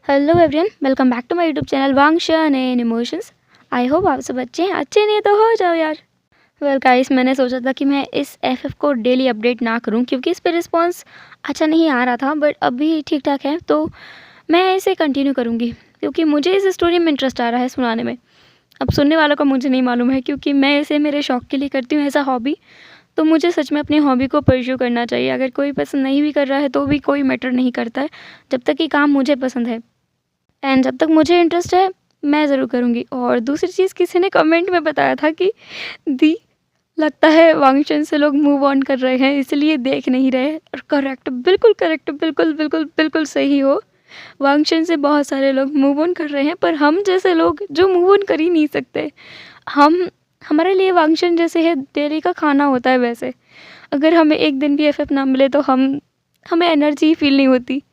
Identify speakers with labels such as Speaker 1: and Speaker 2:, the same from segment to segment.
Speaker 1: Hello everyone, welcome back to my YouTube channel वांगशन and emotions. I hope आप सब अच्छे हैं। अच्छे नहीं तो हो जाओ यार। वेल गाइस, मैंने सोचा था कि मैं इस एफएफ को डेली अपडेट ना करूं क्योंकि इस पे रिस्पांस अच्छा नहीं आ रहा था, बट अभी ठीक ठाक है तो मैं इसे कंटिन्यू करूंगी क्योंकि मुझे इस स्टोरी में इंटरेस्ट आ रहा है सुनाने में। अब सुनने वालों का मुझे नहीं मालूम है क्योंकि मैं इसे मेरे शौक के लिए करती हूँ एज अ हॉबी। तो मुझे सच में अपनी हॉबी को परस्यू करना चाहिए। अगर कोई पसंद नहीं भी कर रहा है तो भी कोई मैटर नहीं करता है, जब तक कि काम मुझे पसंद है एंड जब तक मुझे इंटरेस्ट है मैं ज़रूर करूँगी। और दूसरी चीज़, किसी ने कमेंट में बताया था कि दी लगता है वांगशन से लोग मूव ऑन कर रहे हैं इसलिए देख नहीं रहे। और करेक्ट, बिल्कुल करेक्ट, बिल्कुल बिल्कुल बिल्कुल सही हो। वांगशन से बहुत सारे लोग मूव ऑन कर रहे हैं, पर हम जैसे लोग जो मूव ऑन कर ही नहीं सकते, हम हमारे लिए वांगशन जैसे है डेली का खाना होता है। वैसे अगर हमें एक दिन भी एफएफ ना मिले तो हमें एनर्जी फील नहीं होती।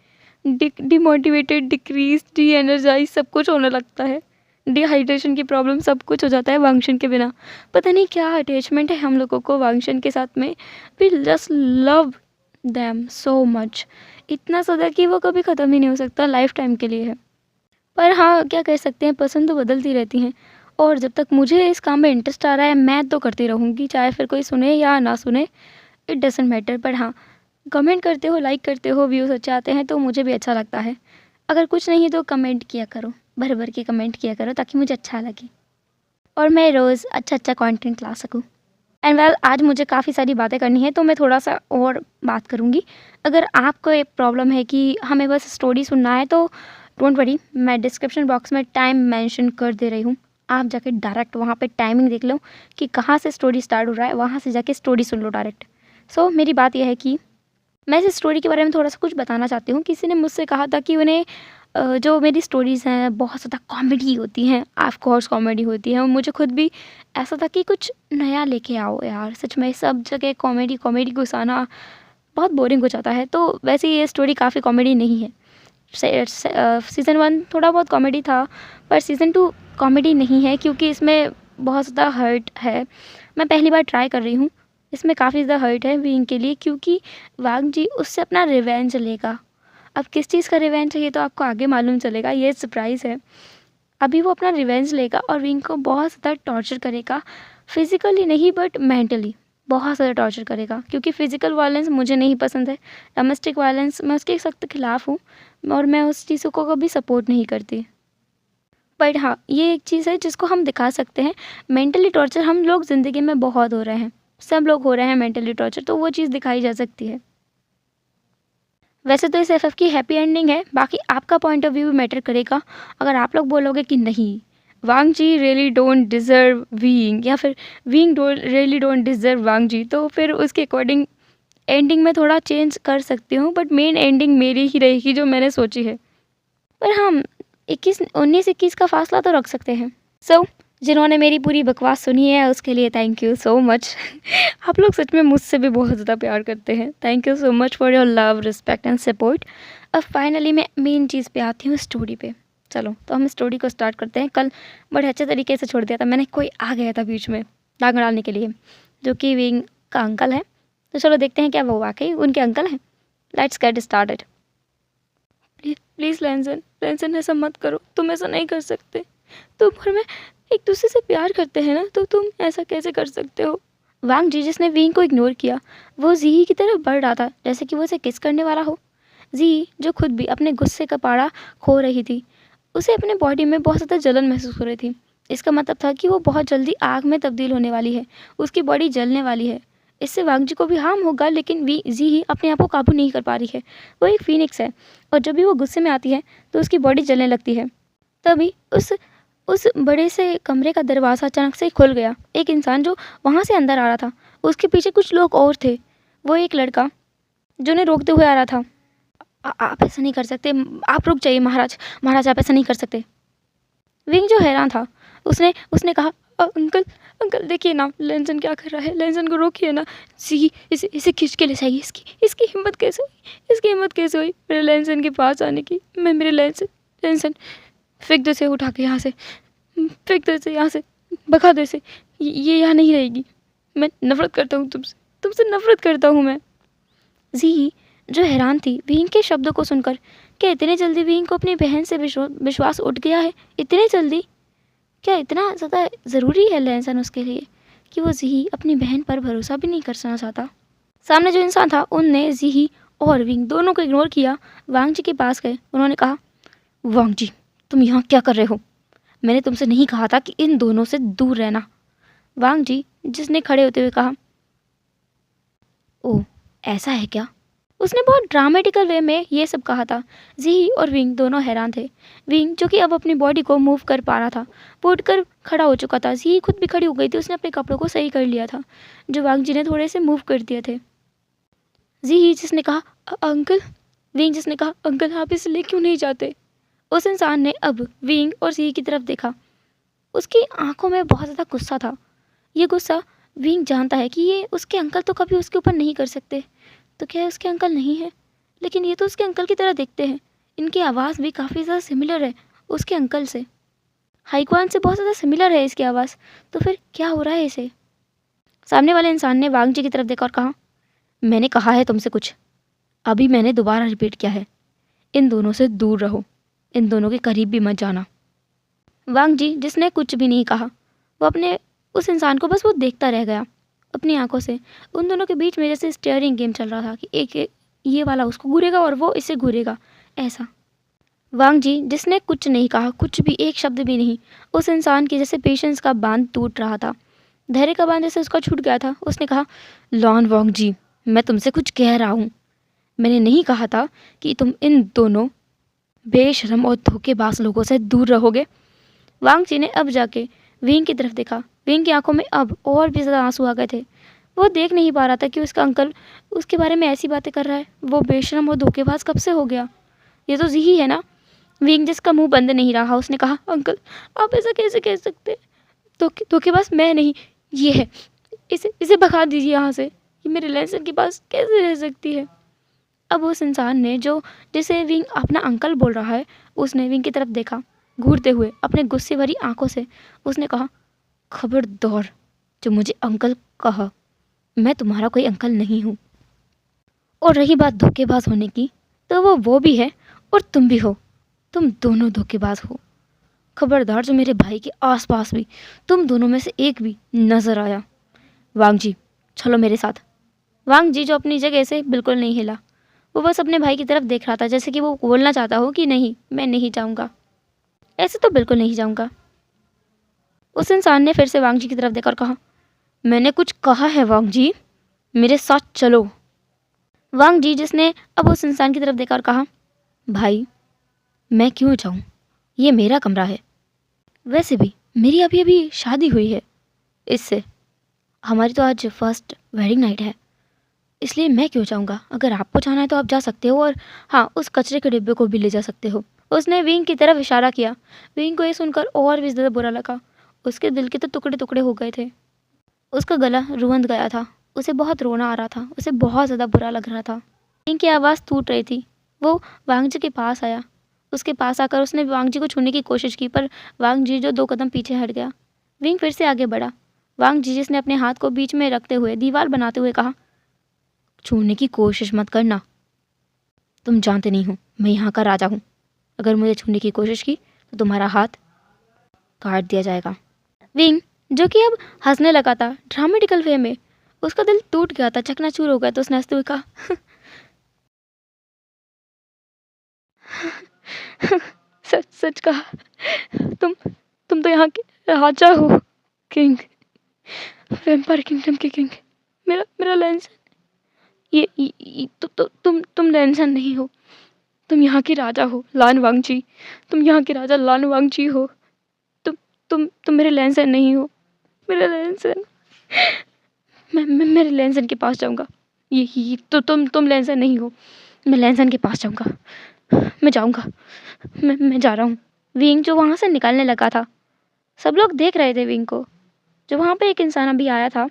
Speaker 1: डिमोटिवेटेड, डिक्रीज, डी एनर्जाइज सब कुछ होने लगता है। डिहाइड्रेशन की प्रॉब्लम सब कुछ हो जाता है वांगशन के बिना। पता नहीं क्या अटैचमेंट है हम लोगों को वांगशन के साथ में। We just love them so much, इतना ज़्यादा कि वो कभी ख़त्म ही नहीं हो सकता, लाइफ टाइम के लिए है। पर हाँ, क्या कह सकते हैं, पसंद तो बदलती रहती हैं। और जब तक मुझे इस काम में इंटरेस्ट आ रहा है मैं तो करती रहूँगी, चाहे फिर कोई सुने या ना सुने, इट डजेंट मैटर। पर हाँ, कमेंट करते हो, लाइक करते हो, व्यूज़ अच्छे आते हैं तो मुझे भी अच्छा लगता है। अगर कुछ नहीं तो कमेंट किया करो, भर भर के कमेंट किया करो ताकि मुझे अच्छा लगे और मैं रोज़ अच्छा अच्छा कंटेंट ला सकूँ। एंड वेल, आज मुझे काफ़ी सारी बातें करनी है तो मैं थोड़ा सा और बात करूँगी। अगर आपको एक प्रॉब्लम है कि हमें बस स्टोरी सुनना है तो डोंट वरी, मैं डिस्क्रिप्शन बॉक्स में टाइम मेंशन कर दे रही हूँ। आप जाके डायरेक्ट वहाँ पे टाइमिंग देख लो कि कहाँ से स्टोरी स्टार्ट हो रहा है, वहाँ से जाके स्टोरी सुन लो डायरेक्ट। सो मेरी बात यह है कि मैं इस स्टोरी के बारे में थोड़ा सा कुछ बताना चाहती हूँ। किसी ने मुझसे कहा था कि उन्हें जो मेरी स्टोरीज़ हैं बहुत ज़्यादा कॉमेडी होती हैं। ऑफ कोर्स कॉमेडी होती है, और मुझे खुद भी ऐसा था कि कुछ नया लेके आओ यार। सच में सब जगह कॉमेडी कॉमेडी घुसाना बहुत बोरिंग हो जाता है। तो वैसे ये स्टोरी काफ़ी कॉमेडी नहीं है। सीज़न 1 थोड़ा बहुत कॉमेडी था, पर सीज़न 2 कॉमेडी नहीं है क्योंकि इसमें बहुत ज़्यादा हर्ट है। मैं पहली बार ट्राई कर रही हूँ, इसमें काफ़ी ज़्यादा हर्ट है विंग के लिए क्योंकि वांग जी उससे अपना रिवेंज लेगा। अब किस चीज़ का रिवेंज है ये तो आपको आगे मालूम चलेगा, ये सरप्राइज़ है। अभी वो अपना रिवेंज लेगा और विंग को बहुत ज़्यादा टॉर्चर करेगा, फिज़िकली नहीं बट मेंटली बहुत ज़्यादा टॉर्चर करेगा क्योंकि फ़िज़िकल वायलेंस मुझे नहीं पसंद है। डोमेस्टिक वायलेंस मैं उसके सख्त खिलाफ़ हूँ और मैं उस चीज़ों को कभी सपोर्ट नहीं करती। बट हाँ, ये एक चीज़ है जिसको हम दिखा सकते हैं। मेंटली टॉर्चर हम लोग ज़िंदगी में बहुत हो रहे हैं, सब लोग हो रहे हैं मेंटली टॉर्चर, तो वो चीज़ दिखाई जा सकती है। वैसे तो इस एफएफ की हैप्पी एंडिंग है, बाकी आपका पॉइंट ऑफ व्यू भी मैटर करेगा। अगर आप लोग बोलोगे कि नहीं, वांग जी रियली डोंट डिज़र्व वीइंग, या फिर वीइंग रियली डोंट डिज़र्व वांग जी, तो फिर उसके अकॉर्डिंग एंडिंग में थोड़ा चेंज कर सकती हूँ, बट मेन एंडिंग मेरी ही रहेगी जो मैंने सोची है। पर हम 19-21 का फासला तो रख सकते हैं। सो जिन्होंने मेरी पूरी बकवास सुनी है उसके लिए थैंक यू सो मच। आप लोग सच में मुझसे भी बहुत ज़्यादा प्यार करते हैं। Thank you so much for your love, respect and support. अब फाइनली मैं मेन चीज़ पे आती हूँ, स्टोरी पे। चलो तो हम स्टोरी को स्टार्ट करते हैं। कल बड़े अच्छे तरीके से छोड़ दिया था मैंने, कोई आ गया था बीच में टांग अड़ाने के लिए, जो कि विंग का अंकल है। तो चलो देखते हैं क्या वो वाकई उनके अंकल हैं। Let's get started. प्लीज़ लेंसन, लेंसन ऐसा मत करो, तुम ऐसा नहीं कर सकते। तुम और मैं एक दूसरे से प्यार करते हैं ना, तो तुम ऐसा कैसे कर सकते हो। वांग जी, जिसने विंग को इग्नोर किया, वो जी की तरफ बढ़ रहा था जैसे कि वो उसे किस करने वाला हो। जी जो खुद भी अपने गुस्से का पारा खो रही थी, उसे अपने बॉडी में बहुत ज़्यादा जलन महसूस हो रही थी। इसका मतलब था कि वो बहुत जल्दी आग में तब्दील होने वाली है, उसकी बॉडी जलने वाली है। इससे वांग जी को भी हार्म होगा, लेकिन वी जी ही अपने आप को काबू नहीं कर पा रही है। वो एक फीनिक्स है और जब भी वो गुस्से में आती है तो उसकी बॉडी जलने लगती है। तभी उस बड़े से कमरे का दरवाज़ा अचानक से खुल गया। एक इंसान जो वहाँ से अंदर आ रहा था, उसके पीछे कुछ लोग और थे। वो एक लड़का जो उन्हें रोकते हुए आ रहा था। आप ऐसा नहीं कर सकते, आप रुक जाइए महाराज, महाराज आप ऐसा नहीं कर सकते। विंग जो हैरान था, उसने उसने कहा, अंकल अंकल देखिए ना लेंसन क्या कर रहा है, लेंसन को रोकिए ना। सी इसे इसे खींच के ले जाइए। इसकी इसकी हिम्मत कैसे हुई, इसकी हिम्मत कैसे हुई मेरे लेंसन के पास आने की। मैं मेरे लेंसन, लेंसन फेंक दे से उठा के यहाँ से, फेंक दे से यहाँ से, भगा दे से, ये यहाँ नहीं रहेगी। मैं नफ़रत करता हूँ तुमसे, तुमसे नफ़रत करता हूँ मैं। जी जो हैरान थी विंग के शब्दों को सुनकर क्या इतनी जल्दी विंग को अपनी बहन से विश्वास उठ गया है? इतनी जल्दी? क्या इतना ज़्यादा ज़रूरी है लैनसन उसके लिए कि वो ज़ीही अपनी बहन पर भरोसा भी नहीं करना चाहता? सामने जो इंसान था उनने ज़ीही और विंग दोनों को इग्नोर किया। वांग जी के पास गए। उन्होंने कहा, वांग जी, तुम यहाँ क्या कर रहे हो? मैंने तुमसे नहीं कहा था कि इन दोनों से दूर रहना। वांग जी जिसने खड़े होते हुए कहा, ओह ऐसा है क्या? उसने बहुत ड्रामेटिकल वे में ये सब कहा था। ज़ीही और विंग दोनों हैरान थे। विंग जो कि अब अपनी बॉडी को मूव कर पा रहा था, वो उठकर खड़ा हो चुका था। ज़ीही खुद भी खड़ी हो गई थी। उसने अपने कपड़ों को सही कर लिया था जो वांग जी ने थोड़े से मूव कर दिए थे। ज़ीही जिसने कहा, अंकल। विंग जिसने कहा, अंकल आप इसलिए क्यों नहीं जाते? उस इंसान ने अब विंग और ज़ीही की तरफ देखा। उसकी आंखों में बहुत ज़्यादा गुस्सा था। ये गुस्सा विंग जानता है कि ये उसके अंकल तो कभी उसके ऊपर नहीं कर सकते। तो क्या उसके अंकल नहीं है? लेकिन ये तो उसके अंकल की तरह दिखते हैं। इनकी आवाज़ भी काफ़ी ज़्यादा सिमिलर है उसके अंकल से। हाईक्वान से बहुत ज़्यादा सिमिलर है इसकी आवाज़। तो फिर क्या हो रहा है इसे? सामने वाले इंसान ने वांग जी की तरफ देखा और कहा, मैंने कहा है तुमसे कुछ, अभी मैंने दोबारा रिपीट किया है, इन दोनों से दूर रहो, इन दोनों के करीब भी मत जाना। वांग जी जिसने कुछ भी नहीं कहा, वो अपने उस इंसान को बस वो देखता रह गया अपनी आंखों से। उन दोनों के बीच में जैसे स्टीयरिंग गेम चल रहा था कि एक ये वाला उसको घूरेगा और वो इसे घूरेगा, ऐसा। वांग जी जिसने कुछ नहीं कहा, कुछ भी, एक शब्द भी नहीं। उस इंसान की जैसे पेशेंस का बांध टूट रहा था, धैर्य का बांध जैसे उसका छूट गया था। उसने कहा, लॉन वांग जी, मैं तुमसे कुछ कह रहा हूँ। मैंने नहीं कहा था कि तुम इन दोनों बेशरम और धोखेबाज लोगों से दूर रहोगे। वांग जी ने अब जाके विंग की तरफ देखा। विंग की आंखों में अब और भी ज़्यादा आंसू आ गए थे। वो देख नहीं पा रहा था कि उसका अंकल उसके बारे में ऐसी बातें कर रहा है। वो बेशरम और धोखेबाज कब से हो गया? ये तो ज़ीही है ना। विंग जिसका मुंह बंद नहीं रहा, उसने कहा, अंकल आप ऐसा कैसे कह सकते? धोखेबाज मैं नहीं, ये है। इसे भगा दीजिए यहाँ से। ये मेरे लैनसन के पास कैसे रह सकती है? अब उस इंसान ने जिसे विंग अपना अंकल बोल रहा है, उसने विंग की तरफ देखा घूरते हुए अपने गुस्से भरी आंखों से। उसने कहा, खबरदार जो मुझे अंकल कहा, मैं तुम्हारा कोई अंकल नहीं हूँ। और रही बात धोखेबाज होने की, तो वो भी है और तुम भी हो। तुम दोनों धोखेबाज हो। खबरदार जो मेरे भाई के आसपास भी तुम दोनों में से एक भी नजर आया। वांग जी चलो मेरे साथ। वांग जी जो अपनी जगह से बिल्कुल नहीं हिला, वो बस अपने भाई की तरफ देख रहा था जैसे कि वो बोलना चाहता हो कि नहीं, मैं नहीं जाऊँगा, ऐसे तो बिल्कुल नहीं जाऊँगा। उस इंसान ने फिर से वांग जी की तरफ देखा और कहा, मैंने कुछ कहा है वांग जी, मेरे साथ चलो। वांग जी जिसने अब उस इंसान की तरफ देखा और कहा, भाई मैं क्यों जाऊँ, ये मेरा कमरा है। वैसे भी मेरी अभी अभी शादी हुई है इससे, हमारी तो आज फर्स्ट वेडिंग नाइट है, इसलिए मैं क्यों जाऊँगा। अगर आपको जाना है तो आप जा सकते हो, और हाँ, उस कचरे के डिब्बे को भी ले जा सकते हो। उसने विंग की तरफ इशारा किया। विंग को ये सुनकर और भी ज़्यादा बुरा लगा। उसके दिल के तो टुकड़े टुकड़े हो गए थे। उसका गला रुंध गया था। उसे बहुत रोना आ रहा था। उसे बहुत ज़्यादा बुरा लग रहा था। विंग की आवाज़ टूट रही थी। वो वांग जी के पास आया। उसके पास आकर उसने वांग जी को छूने की कोशिश की, पर वांग जी जो 2 कदम पीछे हट गया। विंग फिर से आगे बढ़ा। वांग जी जिसने अपने हाथ को बीच में रखते हुए दीवार बनाते हुए कहा, छूने की कोशिश मत करना, तुम जानते नहीं हो मैं यहाँ का राजा हूँ। अगर मुझे छूने की कोशिश की तो तुम्हारा हाथ काट दिया जाएगा। विंग जो कि अब हंसने लगा था ड्रामेटिकल वे में, उसका दिल टूट गया था, चकनाचूर हो गया। तो उसने हंसते हुए कहा, सच सच कहा, तुम तो यहाँ के राजा हो, किंग, वेम्पायर किंगडम के किंग, मेरा लैंसन। ये तुम लैंसन नहीं हो, तुम यहाँ की राजा हो लान वांग जी। तुम यहाँ के राजा लान वांग जी हो। तुम मेरे लैंसन नहीं हो। मेरा लैंसन, मैं मेरे लैंसन के पास जाऊँगा। ये तो तुम लैंसन नहीं हो। मैं लैंसन के पास जाऊँगा। मैं जाऊँगा। मैं जा रहा हूँ। विंग जो वहाँ से निकलने लगा था, सब लोग देख रहे थे विंग को। जो वहाँ पे एक इंसान अभी आया था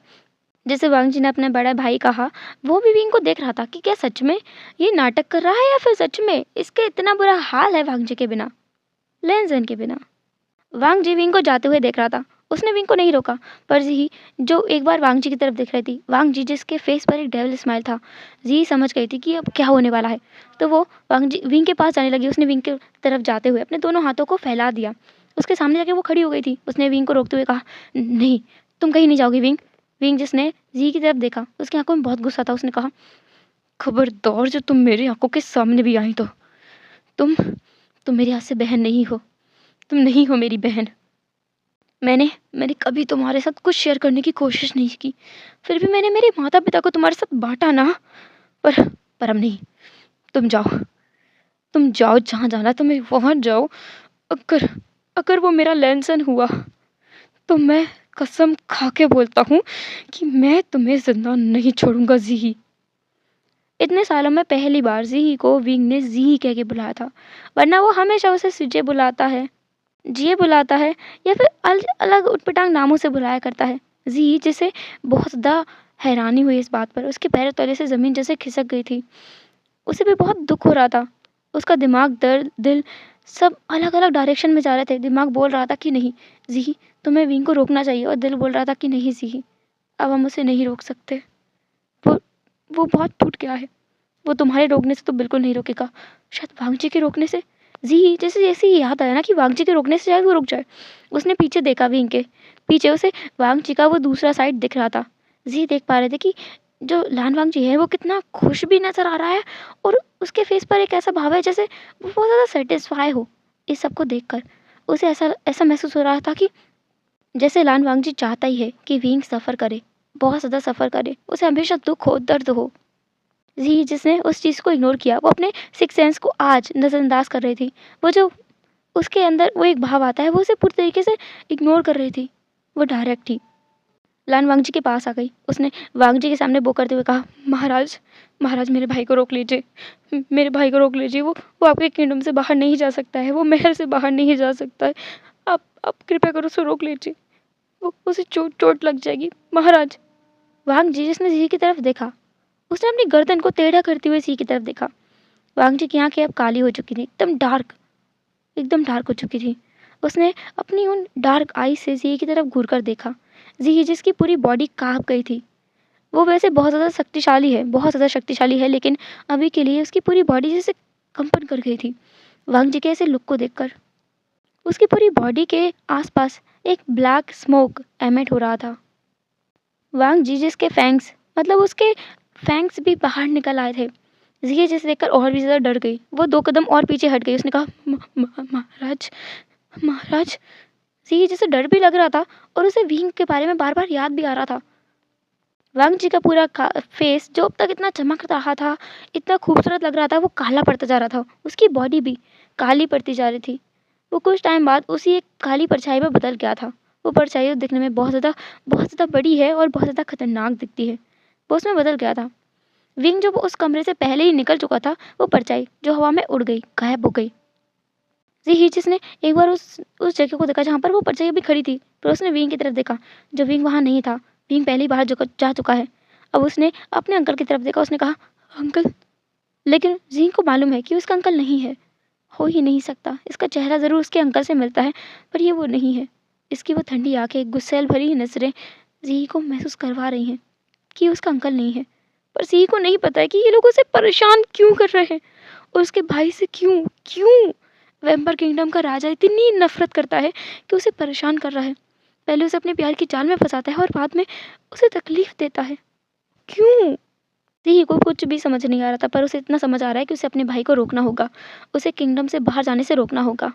Speaker 1: जैसे वांग जी ने अपने बड़े भाई कहा, वो भी विंग को देख रहा था कि क्या सच में ये नाटक कर रहा है या फिर सच में इसका इतना बुरा हाल है वांग जी के बिना, लैंसन के बिना। वांग जी विंग को जाते हुए देख रहा था। उसने विंग को नहीं रोका, पर जी जो एक बार वांग जी की तरफ देख रही थी, वांग जी जिसके फेस पर एक डेविल स्माइल था, जी समझ गई थी कि अब क्या होने वाला है। तो वो विंग के पास जाने लगी। उसने विंग की तरफ जाते हुए अपने दोनों हाथों को फैला दिया। उसके सामने जाके वो खड़ी हो गई थी। उसने विंग को रोकते हुए कहा, नहीं, तुम कहीं नहीं जाओगी विंग। विंग जिसने जी की तरफ देखा, उसकी आंखों में बहुत गुस्सा था। उसने कहा, खबरदार जो तुम मेरी आंखों के सामने भी आई तो तुम तुम मेरे हाथ से बहन नहीं हो, तुम नहीं हो मेरी बहन। मैंने कभी तुम्हारे साथ कुछ शेयर करने की कोशिश नहीं की, फिर भी मैंने मेरे माता पिता को तुम्हारे साथ बांटा ना। पर अब नहीं। तुम जाओ, तुम जाओ जहाँ जाना तुम्हें वहाँ जाओ। अगर अगर वो मेरा लैंसन हुआ तो मैं कसम खा के बोलता हूँ कि मैं तुम्हें जिंदा नहीं छोड़ूंगा जी। इतने सालों में पहली बार जी को विंग ने जी कह के बुलाया था, वरना वो हमेशा उसे सिजे बुलाता है, जिए बुलाता है, या फिर अलग उटपटांग नामों से बुलाया करता है। जी जिसे बहुत ज़्यादा हैरानी हुई इस बात पर, उसके पैरों तले से ज़मीन जैसे खिसक गई थी। उसे भी बहुत दुख हो रहा था। उसका दिमाग, दर्द, दिल सब अलग अलग डायरेक्शन में जा रहे थे। दिमाग बोल रहा था कि नहीं जी, तुम्हें विंग को रोकना चाहिए, और दिल बोल रहा था कि नहीं जी, अब हम उसे नहीं रोक सकते। वो वो बहुत टूट गया है। वो तुम्हारे रोकने से तो बिल्कुल नहीं रोकेगा, शायद वांग जी के रोकने से। जी जैसे जैसे ही याद आया ना कि वांग जी के रोकने से शायद वो रुक जाए, उसने पीछे देखा। विंग के पीछे उसे वांग जी का वो दूसरा साइड दिख रहा था। जी देख पा रहे थे कि जो लान वांग जी है वो कितना खुश भी नजर आ रहा है, और उसके फेस पर एक ऐसा भाव है जैसे वो बहुत ज़्यादा सेटिस्फाई हो इस सब को देखकर। उसे ऐसा ऐसा महसूस हो रहा था कि जैसे लान वांग जी चाहता ही है कि विंग सफ़र करे, बहुत ज़्यादा सफ़र करे, उसे हमेशा दुख हो, दर्द हो। जी जिसने उस चीज़ को इग्नोर किया, वो अपने सिक्स सेंस को आज नज़रअंदाज कर रही थी। वो जो उसके अंदर वो एक भाव आता है, वो उसे पूरी तरीके से इग्नोर कर रही थी। वो डायरेक्ट थी। लान वांग जी के पास आ गई। उसने वांग जी के सामने बो करते हुए कहा, महाराज, महाराज मेरे भाई को रोक लीजिए, मेरे भाई को रोक लीजिए। वो आपके किंगडम से बाहर नहीं जा सकता है, वो महल से बाहर नहीं जा सकता है। आप कृपया करो उसे रोक लीजिए, वो उसे चोट चोट लग जाएगी महाराज। वांग जी जिसने जी की तरफ देखा, उसने अपनी गर्दन को टेढ़ा करते हुए सी की तरफ देखा। वांग जी की आंखें अब काली हो चुकी थी, एकदम डार्क हो चुकी थी। उसने अपनी उन डार्क आई से जी की तरफ घूर कर देखा। जी जिसकी पूरी बॉडी कांप गई थी। वो वैसे बहुत ज़्यादा शक्तिशाली है, बहुत ज़्यादा शक्तिशाली है, लेकिन अभी के लिए उसकी पूरी बॉडी जैसे कंपन कर गई थी वांग जी के ऐसे लुक को देखकर। उसकी पूरी बॉडी के आसपास एक ब्लैक स्मोक एमिट हो रहा था। वांग जी जिसके फैंग्स, मतलब उसके फैंग्स भी बाहर निकल आए थे। जिये जिसे देखकर और भी ज़्यादा डर गई। वो 2 कदम और पीछे हट गई। उसने कहा, महाराज, महाराज। जिये जिसे डर भी लग रहा था, और उसे विंग के बारे में बार-बार याद भी आ रहा था। वांग जी का पूरा फेस जो अब तक इतना चमक रहा था, इतना खूबसूरत लग रहा था, वो काला पड़ता जा रहा था। उसकी बॉडी भी काली पड़ती जा रही थी। वो कुछ टाइम बाद उसी एक काली परछाई में बदल गया था। वो परछाई दिखने में बहुत ज़्यादा बड़ी है और बहुत ज़्यादा खतरनाक दिखती है। वो उसमें बदल गया था। विंग जो उस कमरे से पहले ही निकल चुका था, वो परछाई जो हवा में उड़ गई, गायब हो गई। जी हीचिस ने एक बार उस जगह को देखा जहाँ पर वो परछाई अभी खड़ी थी, पर उसने विंग की तरफ देखा। जब विंग वहाँ नहीं था, विंग पहले ही बाहर जा चुका है। अब उसने अपने अंकल की तरफ देखा। उसने कहा, अंकल। लेकिन जी को मालूम है कि उसका अंकल नहीं है, हो ही नहीं सकता। इसका चेहरा ज़रूर उसके अंकल से मिलता है, पर ये वो नहीं है। इसकी वो ठंडी आंखें, गुस्सैल भरी नज़रें जी को महसूस करवा रही हैं कि उसका अंकल नहीं है। पर सी को नहीं पता है कि ये लोग उसे परेशान क्यों कर रहे हैं, और उसके भाई से क्यों क्यों वैम्पर किंगडम का राजा इतनी नफरत करता है कि उसे परेशान कर रहा है। पहले उसे अपने प्यार की जाल में फंसाता है, और बाद में उसे तकलीफ देता है। क्यों? सी को कुछ भी समझ नहीं आ रहा था, पर उसे इतना समझ आ रहा है कि उसे अपने भाई को रोकना होगा, उसे किंगडम से बाहर जाने से रोकना होगा।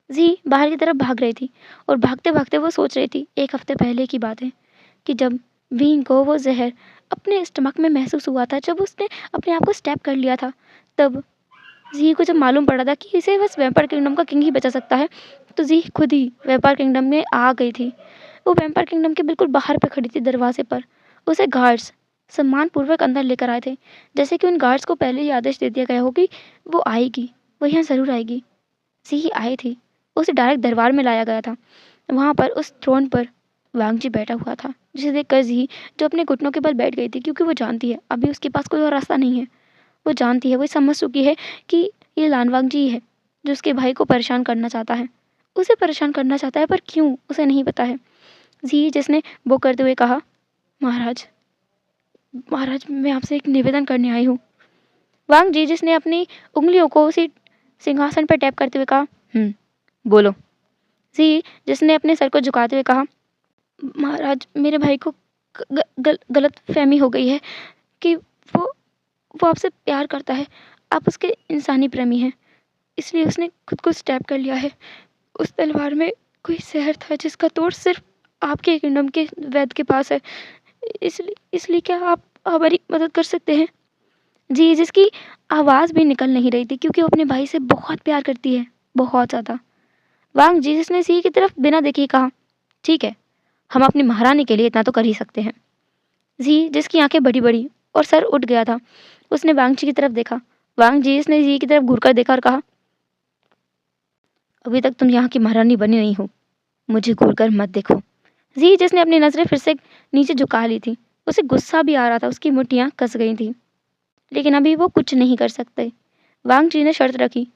Speaker 1: जी बाहर की तरफ भाग रही थी, और भागते भागते वो सोच रही थी 1 हफ्ते पहले की बात है कि जब विंग को वो जहर अपने स्टमक में महसूस हुआ था, जब उसने अपने आप को स्टैब कर लिया था, तब जी को जब मालूम पड़ा था कि इसे बस वैम्पायर किंगडम का किंग ही बचा सकता है, तो जी खुद ही वैम्पायर किंगडम में आ गई थी। वो वैम्पायर किंगडम के बिल्कुल बाहर पे खड़ी थी, दरवाजे पर। उसे गार्ड्स सम्मानपूर्वक अंदर लेकर आए थे, जैसे कि उन गार्ड्स को पहले ही आदेश दे दिया गया हो कि वो आएगी, वो यहाँ ज़रूर आएगी। जी आई थी। उसे डायरेक्ट दरबार में लाया गया था। वहाँ पर उस थ्रोन पर वांग जी बैठा हुआ था, जिसे देखकर जी जो अपने घुटनों के बल बैठ गई थी, क्योंकि वो जानती है अभी उसके पास कोई और रास्ता नहीं है। वो जानती है, वो समझ चुकी है कि ये लानवांग जी है जो उसके भाई को परेशान करना चाहता है। उसे परेशान करना चाहता है, पर क्यों उसे नहीं पता है। जी जिसने वो करते हुए कहा, महाराज, महाराज मैं आपसे एक निवेदन करने आई हूँ। वांग जी जिसने अपनी उंगलियों को उसी सिंहासन पर टैप करते हुए कहा, बोलो। जी जिसने अपने सर को झुकाते हुए कहा, महाराज मेरे भाई को गलत फहमी हो गई है कि वो आपसे प्यार करता है, आप उसके इंसानी प्रेमी हैं, इसलिए उसने खुद को स्टैब कर लिया है। उस तलवार में कोई जहर था जिसका तोड़ सिर्फ आपके किंगडम के वैद्य के पास है, इसलिए क्या आप हमारी मदद कर सकते हैं? जी जिसकी आवाज़ भी निकल नहीं रही थी क्योंकि वो अपने भाई से बहुत प्यार करती है, बहुत ज़्यादा। वांग जी जिसने सी की तरफ बिना देखे कहा, ठीक है, हम अपनी महारानी के लिए इतना तो कर ही सकते हैं। जी जिसकी आंखें बड़ी बड़ी और सर उठ गया था, उसने वांग जी की तरफ देखा। वांग जी जिसने जी की तरफ घूरकर देखा और कहा, अभी तक तुम यहाँ की महारानी बनी नहीं हो, मुझे घूरकर मत देखो। जी जिसने अपनी नजरें फिर से नीचे झुका ली थी, उसे गुस्सा भी आ रहा था, उसकी मुट्ठियां कस गई थी, लेकिन अभी वो कुछ नहीं कर सकते। वांग जी ने शर्त रखी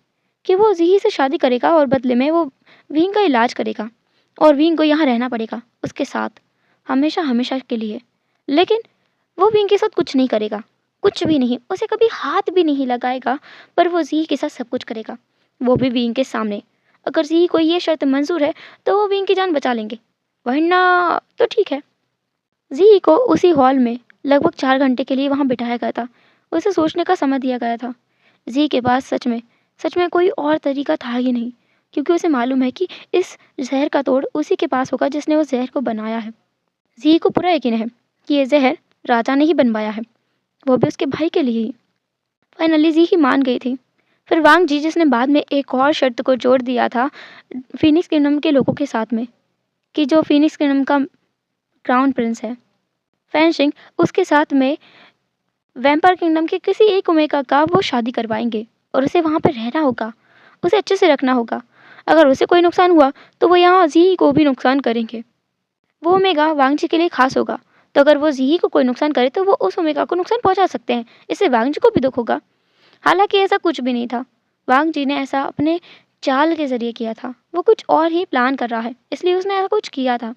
Speaker 1: कि वो जी से शादी करेगा और बदले में वो विंग का इलाज करेगा और विंग को यहाँ रहना पड़ेगा उसके साथ, हमेशा हमेशा के लिए। लेकिन वो विंग के साथ कुछ नहीं करेगा, कुछ भी नहीं, उसे कभी हाथ भी नहीं लगाएगा, पर वो जी के साथ सब कुछ करेगा, वो भी विंग के सामने। अगर जी को ये शर्त मंजूर है तो वो विंग की जान बचा लेंगे, वरना तो ठीक है। जी को उसी हॉल में लगभग 4 घंटे के लिए वहाँ बिठाया गया था, उसे सोचने का समय दिया गया था। जी के पास सच में कोई और तरीका था ही नहीं, क्योंकि उसे मालूम है कि इस जहर का तोड़ उसी के पास होगा जिसने उस जहर को बनाया है। जी को पूरा यकीन है कि ये जहर राजा ने ही बनवाया है, वो भी उसके भाई के लिए ही। फाइनली जी ही मान गई थी। फिर वांग जी जिसने बाद में एक और शर्त को जोड़ दिया था फीनिक्स किंगडम के लोगों के साथ में, कि जो फीनिक्स किंगडम का क्राउन प्रिंस है फैंशिंग, उसके साथ में वैम्पायर किंगडम के किसी एक ओमेगा का वो शादी करवाएंगे और उसे वहाँ पर रहना होगा, उसे अच्छे से रखना होगा। अगर उसे कोई नुकसान हुआ तो वो यहाँ जी को भी नुकसान करेंगे। वो ओमेगा वांग जी के लिए खास होगा, तो अगर वो जी को कोई नुकसान करे तो वो उस ओमेगा को नुकसान पहुँचा सकते हैं, इससे वांग जी को भी दुख होगा। हालांकि ऐसा कुछ भी नहीं था, वांग जी ने ऐसा अपने चाल के जरिए किया था, वो कुछ और ही प्लान कर रहा है, इसलिए उसने ऐसा कुछ किया था।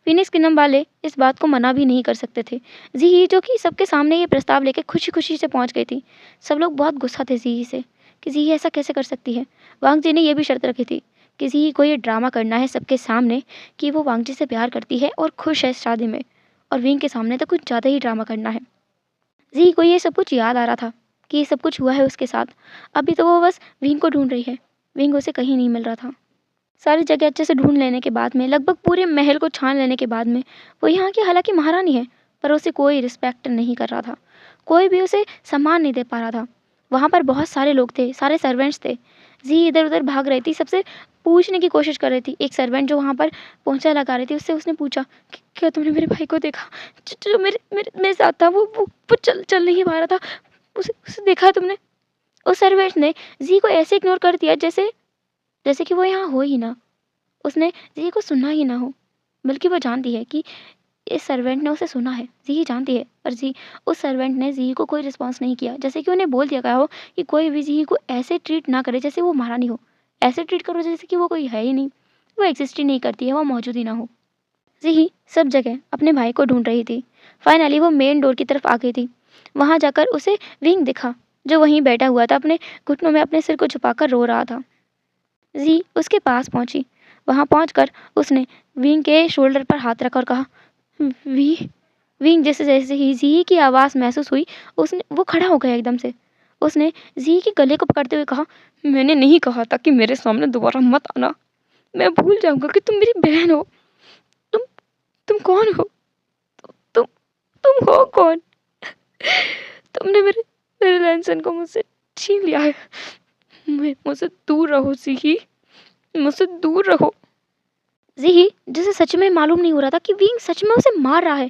Speaker 1: फिनिक्स किंगडम वाले इस बात को मना भी नहीं कर सकते थे। जी जो कि सबके सामने ये प्रस्ताव लेकर खुशी खुशी से पहुंच गई थी। सब लोग बहुत गुस्सा थे जी से कि जी ऐसा कैसे कर सकती है। वांग जी ने यह भी शर्त रखी थी कि जी को ये ड्रामा करना है सबके सामने कि वो वांग जी से प्यार करती है और खुश है इस शादी में, और विंग के सामने तो कुछ ज़्यादा ही ड्रामा करना है। जी को ये सब कुछ याद आ रहा था कि ये सब कुछ हुआ है उसके साथ। अभी तो वो बस विंग को ढूंढ रही है, विंग उसे कहीं नहीं मिल रहा था। सारी जगह अच्छे से ढूंढ लेने के बाद में, लगभग पूरे महल को छान लेने के बाद में, वो यहाँ की हालांकि महारानी है, पर उसे कोई रिस्पेक्ट नहीं कर रहा था, कोई भी उसे सम्मान नहीं दे पा रहा था। वहाँ पर बहुत सारे लोग थे, सारे सर्वेंट्स थे। जी इधर उधर भाग रही थी, सबसे पूछने की कोशिश कर रही थी। एक सर्वेंट जो वहाँ पर पोंछा लगा रही थी, उससे उसने पूछा कि क्या तुमने मेरे भाई को देखा, जो मेरे मेरे मेरे साथ था, वो चल नहीं पा रहा था, उसे उसे देखा तुमने? उस सर्वेंट ने जी को ऐसे इग्नोर कर दिया जैसे जैसे कि वो यहाँ हो ही ना, उसने जी को सुना ही ना हो। बल्कि वो जानती है कि इस सर्वेंट ने उसे सुना है, जी जानती है, पर जी उस सर्वेंट ने जी को कोई रिस्पॉन्स नहीं किया, जैसे कि उन्हें बोल दिया गया हो कि कोई भी जी को ऐसे ट्रीट ना करे जैसे वो महारानी हो, ऐसे ट्रीट करो जैसे कि वो कोई है ही नहीं, वो एग्जिस्ट ही नहीं करती है, वो मौजूद ही ना हो। जी सब जगह अपने भाई को ढूंढ रही थी। फाइनली वो मेन डोर की तरफ आ गई थी। वहाँ जाकर उसे विंग दिखा, जो वहीं बैठा हुआ था, अपने घुटनों में अपने सिर को छुपाकर रो रहा था। जी उसके पास पहुंची। वहां पहुंचकर उसने विंग के शोल्डर पर हाथ रखा और कहा, वी विंग जैसे जैसे ही जी की आवाज़ महसूस हुई, उसने वो खड़ा हो गया एकदम से। उसने जी के गले को पकड़ते हुए कहा, मैंने नहीं कहा था कि मेरे सामने दोबारा मत आना, मैं भूल जाऊंगा कि तुम मेरी बहन हो। तुम तुम कौन हो? तुम तुम हो कौन? तुमने मेरे मेरे लैंसन को मुझसे छीन लिया है। मुझसे दूर रहो जी, मुझसे दूर रहो। जी जिसे सच में मालूम नहीं हो रहा था कि विंग सच में उसे मार रहा है।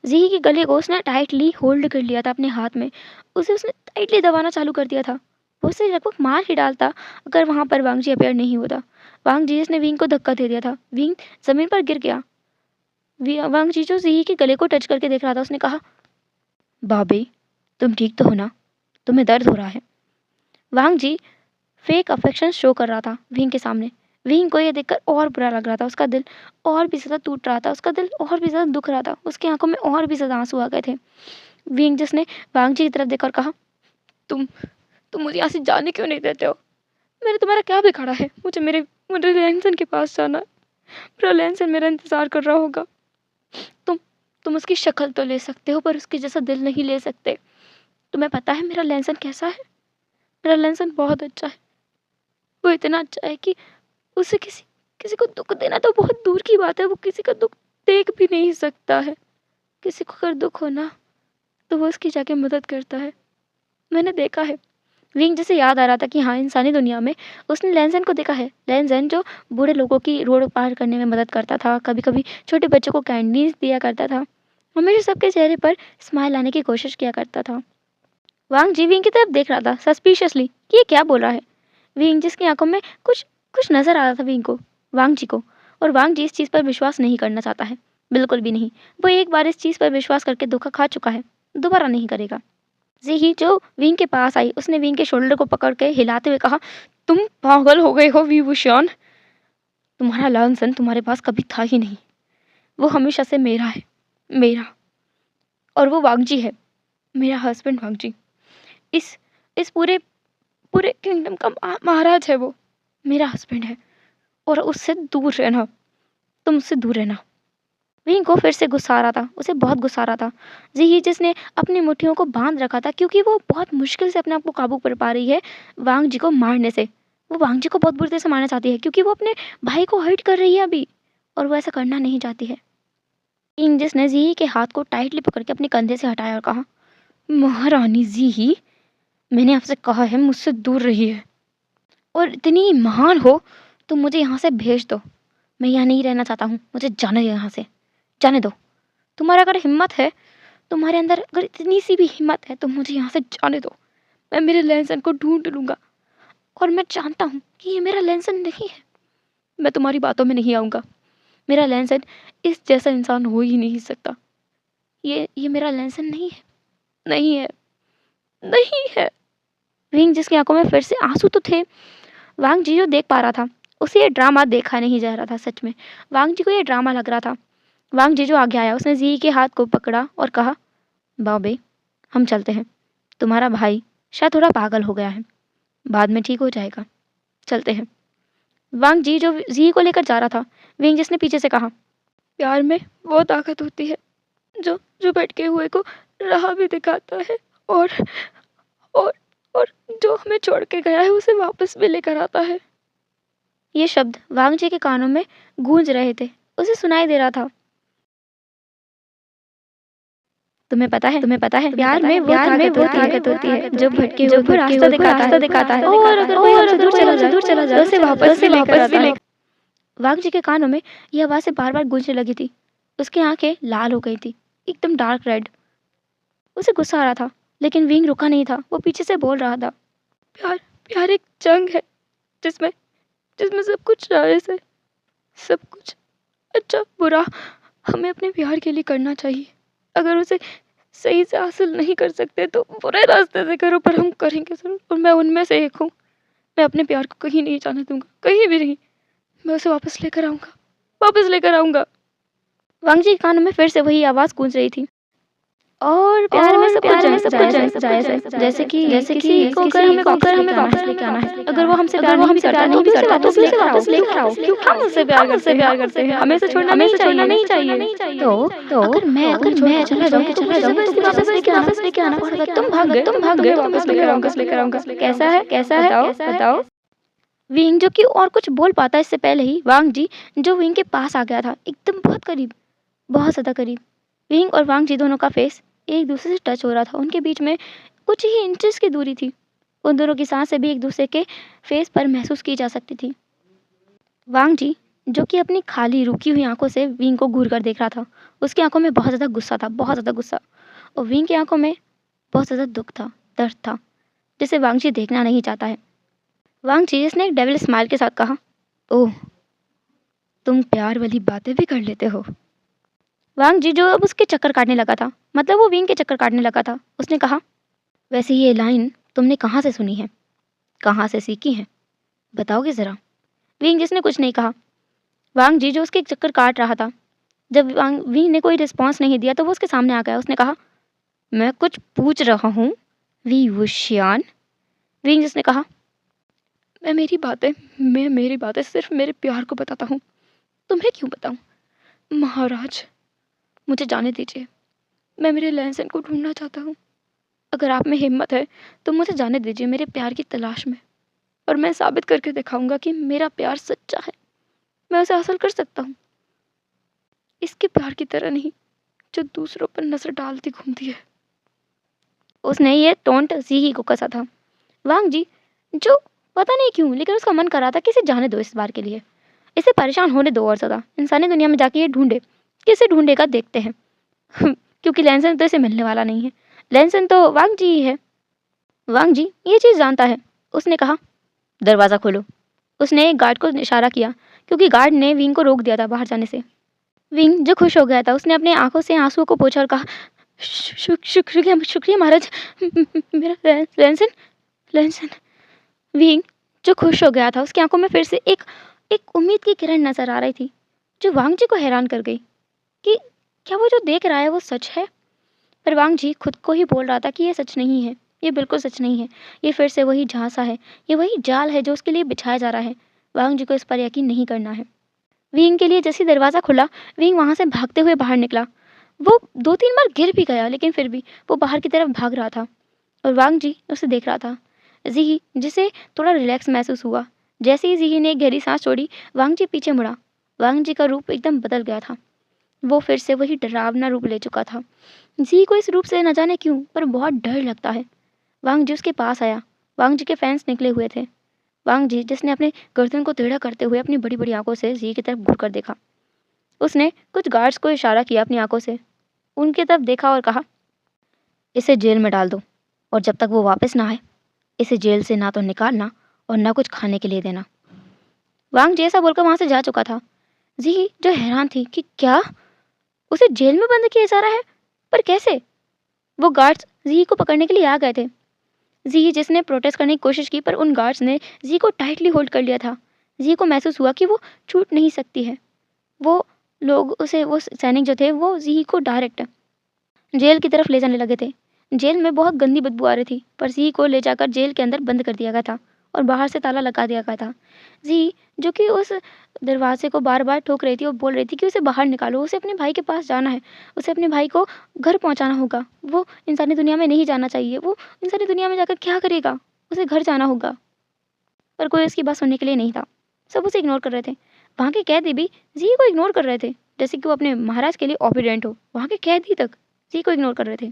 Speaker 1: जी के गले को उसने टाइटली होल्ड कर लिया था अपने हाथ में, उसे उसने टाइटली दबाना चालू कर दिया था। वो उसे लगभग मार ही डालता अगर वहाँ पर वांग जी अपेयर नहीं होता। वांग जी ने विंग को धक्का दे दिया था, विंग जमीन पर गिर गया। वांग जी जो जी के गले को टच करके देख रहा था, उसने कहा, बाबे तुम ठीक तो हो ना, तुम्हें दर्द हो रहा है? वांग जी फेक अफेक्शन शो कर रहा था विंग के सामने। विंग को ये देखकर और बुरा लग रहा था, उसका दिल और भी ज़्यादा टूट रहा था, उसका दिल और भी ज़्यादा दुख रहा था, उसकी आंखों में और भी ज़्यादा आंसू आ गए थे। विंग जिसने वांग जी की तरफ देखा और कहा, तुम तुम मुझे यहाँ से जाने क्यों नहीं देते हो? मैंने तुम्हारा क्या बिगाड़ा है? मुझे लैंसन के पास जाना है। मेरा लैंसन मेरा इंतज़ार कर रहा होगा। तुम तुम उसकी शक्ल तो ले सकते हो पर उसके जैसा दिल नहीं ले सकते। तुम्हें पता है मेरा लैंसन कैसा है? मेरा लैंसन बहुत अच्छा है। वो इतना अच्छा है कि उसे किसी किसी को दुख देना तो बहुत दूर की बात है, वो किसी का दुख देख भी नहीं सकता है। किसी को अगर दुख हो ना तो वो उसकी जाके मदद करता है। मैंने देखा है। विंग जैसे याद आ रहा था कि हाँ, इंसानी दुनिया में उसने लैंसन को देखा है। लैंसन जो बूढ़े लोगों की रोड पार करने में मदद करता था, कभी-कभी छोटे बच्चों को कैंडीज दिया करता था, हमेशा सबके चेहरे पर स्माइल लाने की कोशिश किया करता था। वांग जी विंग की तरफ देख रहा था सस्पिशियसली कि ये क्या बोल रहा है। विंग जिसकी आंखों में कुछ कुछ नजर आ रहा था विंग को, वांग जी को, और वांग जी इस चीज़ पर विश्वास नहीं करना चाहता है, बिल्कुल भी नहीं। वो एक बार इस चीज़ पर विश्वास करके धोखा खा चुका है, दोबारा नहीं करेगा। जी जो विंग के पास आई, उसने विंग के शोल्डर को पकड़ के हिलाते हुए कहा, तुम पागल हो गए हो विभूषण। तुम्हारा लैंसन तुम्हारे पास कभी था ही नहीं। वो हमेशा से मेरा है, मेरा। और वो वांगजी है, मेरा हस्बैंड वांगजी। इस इस पूरे पूरे किंगडम का महाराज है वो, मेरा हस्बैंड है। और उससे दूर रहना, तुम उससे दूर रहना। विंग को फिर से गुस्सा आ रहा था, उसे बहुत गुस्सा आ रहा था। जी जिसने अपनी मुट्ठियों को बांध रखा था क्योंकि वो बहुत मुश्किल से अपने आप को काबू कर पा रही है वांग जी को मारने से। वो वांग जी को बहुत बुरी तरह से मारना चाहती है क्योंकि वो अपने भाई को हर्ट कर रही है अभी, और वो ऐसा करना नहीं चाहती है। विंग जिसने जी के हाथ को टाइटली पकड़ के अपने कंधे से हटाया और कहा, महारानी जी, मैंने आपसे कहा है मुझसे दूर रहिए, और इतनी महान हो तो मुझे यहाँ से भेज दो। मैं यहाँ नहीं रहना चाहता हूँ, मुझे जाने दो यहाँ से, जाने दो। तुम्हारा अगर हिम्मत है, तुम्हारे अंदर अगर इतनी सी भी हिम्मत है तो मुझे यहाँ से जाने दो। मैं मेरे लैंसन को ढूंढ लूँगा, और मैं जानता हूँ कि ये मेरा लैंसन नहीं है। मैं तुम्हारी बातों में नहीं आऊँगा। मेरा लैंसन इस जैसा इंसान हो ही नहीं सकता। ये मेरा लैंसन नहीं है, नहीं है, नहीं है। विंग जिसकी आंखों में फिर से आंसू तो थे। वांग जी जो देख पा रहा था, उसे ये ड्रामा देखा नहीं जा रहा था। सच में वांग जी को ये ड्रामा लग रहा था। वांग जी जो आगे आया, उसने जी के हाथ को पकड़ा और कहा, बाबे, हम चलते हैं। तुम्हारा भाई शायद थोड़ा पागल हो गया है, बाद में ठीक हो जाएगा, चलते हैं। वांग जी जो जी को लेकर जा रहा था, विंग जिसने पीछे से कहा, प्यार में वो ताकत होती है जो जो भटके हुए को राह भी दिखाता है, और और और जो हमें छोड़ के गया है उसे वापस भी लेकर आता है। ये शब्द वांग जी के कानों में गूंज रहे थे, उसे सुनाई दे रहा था। तुम्हें पता है प्यार में वो ताकत होती है जो भटके हुए को रास्ता दिखाता है, और अगर कोई हमसे दूर चला जाए तो उसे वापस भी लेकर। वांग जी के कानों में यह आवाज़ें बार बार गूंजने लगी थी। उसकी आंखें लाल हो गई थी, एकदम डार्क रेड। उसे गुस्सा आ रहा था, लेकिन विंग रुका नहीं था। वो पीछे से बोल रहा था, प्यार प्यार एक जंग है जिसमें जिसमें सब कुछ राइज है, सब कुछ अच्छा बुरा हमें अपने प्यार के लिए करना चाहिए। अगर उसे सही से हासिल नहीं कर सकते तो बुरे रास्ते से करो, पर हम करेंगे ज़रूर, और मैं उनमें से एक हूँ। मैं अपने प्यार को कहीं नहीं जाने दूंगा, कहीं भी नहीं। मैं उसे वापस लेकर आऊँगा, वापस लेकर आऊँगा। वांग जी के कानों में फिर से वही आवाज़ गूंज रही थी, और प्यार में सब कुछ जायज़ है। जैसे कि किसी को अगर हमें वापस लेके आना है, अगर वो हमसे प्यार नहीं भी करता तो उसे वापस लेकर आओ, क्योंकि हम उससे प्यार करते हैं। हमें उसे छोड़ना नहीं चाहिए। तो अगर मैं चला जाऊँ तो वापस लेके आना, और अगर तुम भाग गए तो वापस लेकर आऊँगा। कैसा है बताओ। विंग जो कि और कुछ बोल पाता इससे पहले ही वांग जी जो विंग के पास आ गया था, एकदम बहुत करीब, बहुत ज़्यादा करीब। विंग और वांग जी दोनों का फेस एक दूसरे से टच हो रहा था। उनके बीच में कुछ ही इंचेस की दूरी थी। उन दोनों की सांसें भी एक दूसरे के फेस पर महसूस की जा सकती थी। वांग जी जो कि अपनी खाली रुकी हुई आंखों से विंग को घूर कर देख रहा था, उसकी आंखों में बहुत ज़्यादा गुस्सा था, बहुत ज़्यादा गुस्सा, और विंग की आंखों में बहुत ज़्यादा दुख था, दर्द था, जिसे वांग जी देखना नहीं चाहता है। वांग जी जिसने एक डेविल स्माइल के साथ कहा, ओह, तुम प्यार वाली बातें भी कर लेते हो। वांग जी जो अब उसके चक्कर काटने लगा था, मतलब वो विंग के चक्कर काटने लगा था, उसने कहा, वैसे ये लाइन तुमने कहाँ से सुनी है, कहाँ से सीखी है, बताओगे ज़रा। विंग जिसने कुछ नहीं कहा। वांग जी जो उसके एक चक्कर काट रहा था, जब विंग ने कोई रिस्पॉन्स नहीं दिया तो वो उसके सामने आ गया। उसने कहा, मैं कुछ पूछ रहा हूँ वी वुशियान। विंग जिसने कहा, मैं मेरी बातें सिर्फ मेरे प्यार को बताता हूँ, तुम्हें क्यों बताऊँ? महाराज, मुझे जाने दीजिए, मैं मेरे लैंसन को ढूंढना चाहता हूँ। अगर आप में हिम्मत है तो मुझे जाने दीजिए मेरे प्यार की तलाश में, और मैं साबित करके दिखाऊंगा कि मेरा प्यार सच्चा है। मैं उसे हासिल कर सकता हूँ, इसके प्यार की तरह नहीं जो दूसरों पर नजर डालती घूमती है। उसने ये टोंट जी को कसा था। वांग जी जो पता नहीं क्यों लेकिन उसका मन कर रहा था कि इसे जाने दो इस बार के लिए, इसे परेशान होने दो और ज़्यादा। इंसानी दुनिया में जाके ये ढूंढे, किसे ढूंढेगा देखते हैं। क्योंकि लैंसन तो इसे मिलने वाला नहीं है, लैंसन तो वांग जी ही है। वांग जी ये चीज़ जानता है। उसने कहा, दरवाज़ा खोलो। उसने एक गार्ड को इशारा किया क्योंकि गार्ड ने विंग को रोक दिया था बाहर जाने से। विंग जो खुश हो गया था, उसने अपने आंखों से आंसुओं को पोंछा और कहा, शुक्रिया शुक्रिया महाराज, मेरा लैंसन लैंसन। विंग जो खुश हो गया था, उसकी आंखों में फिर से एक एक उम्मीद की किरण नजर आ रही थी, जो वांग जी को हैरान कर गई कि क्या वो जो देख रहा है वो सच है। पर वांग जी खुद को ही बोल रहा था कि ये सच नहीं है, ये बिल्कुल सच नहीं है। ये फिर से वही झांसा है, ये वही जाल है जो उसके लिए बिछाया जा रहा है। वांग जी को इस पर यकीन नहीं करना है। विंग के लिए जैसे दरवाज़ा खुला, विंग वहाँ से भागते हुए बाहर निकला। वो 2-3 बार गिर भी गया लेकिन फिर भी वो बाहर की तरफ भाग रहा था और वांग जी उसे देख रहा था। जी जिसे थोड़ा रिलैक्स महसूस हुआ। जैसे ही जी ने एक गहरी सांस छोड़ी, वांग जी पीछे मुड़ा। वांग जी का रूप एकदम बदल गया था, वो फिर से वही डरावना रूप ले चुका था। जी को इस रूप से न जाने क्यों पर बहुत डर लगता है। वांग जी उसके पास आया। वांग जी के फैंस निकले हुए थे। वांग जी जिसने अपने गर्दन को टेढ़ा करते हुए अपनी बड़ी बड़ी आंखों से जी की तरफ घूर कर देखा। उसने कुछ गार्ड्स को इशारा किया अपनी आंखों से, उनकी तरफ देखा और कहा, इसे जेल में डाल दो, और जब तक वो वापस ना आए इसे जेल से ना तो निकालना और ना कुछ खाने के लिए देना। वांग जी ऐसा बोलकर वहां से जा चुका था। जी जो हैरान थी कि क्या उसे जेल में बंद किया जा रहा है, पर कैसे? वो गार्ड्स जी को पकड़ने के लिए आ गए थे। जी जिसने प्रोटेस्ट करने की कोशिश की पर उन गार्ड्स ने जी को टाइटली होल्ड कर लिया था। जी को महसूस हुआ कि वो छूट नहीं सकती है। वो लोग उसे वो सैनिक जो थे वो जी को डायरेक्ट जेल की तरफ ले जाने लगे थे। जेल में बहुत गंदी बदबू आ रही थी, पर जी को ले जाकर जेल के अंदर बंद कर दिया गया था और बाहर से ताला लगा दिया गया था। जी जो कि उस दरवाजे को बार बार ठोक रही थी और बोल रही थी कि उसे बाहर निकालो, उसे अपने भाई के पास जाना है, उसे अपने भाई को घर पहुंचाना होगा। वो इंसानी दुनिया में नहीं जाना चाहिए, वो इंसानी दुनिया में जाकर क्या करेगा, उसे घर जाना होगा। पर कोई उसकी बात सुनने के लिए नहीं था, सब उसे इग्नोर कर रहे थे। वहाँ के कैदी भी जी को इग्नोर कर रहे थे, जैसे कि वो अपने महाराज के लिए ओबीडिएंट हो। वहाँ के कैदी तक जी को इग्नोर कर रहे थे।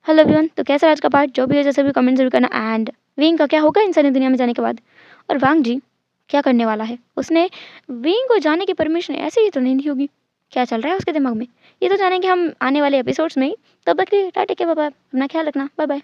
Speaker 1: हेलो एवरीवन, तो कैसा आज का पार्ट? जो भी है जैसे भी कमेंट जरूर करना। एंड विंग का क्या होगा इंसानी दुनिया में जाने के बाद, और वांग जी क्या करने वाला है? उसने विंग को जाने की परमिशन ऐसे ही तो नहीं दी होगी, क्या चल रहा है उसके दिमाग में? ये तो जानेंगे हम आने वाले एपिसोड्स में ही। तब तक के लिए टाटा के बाय बाय, अपना ख्याल रखना, बाय बाय।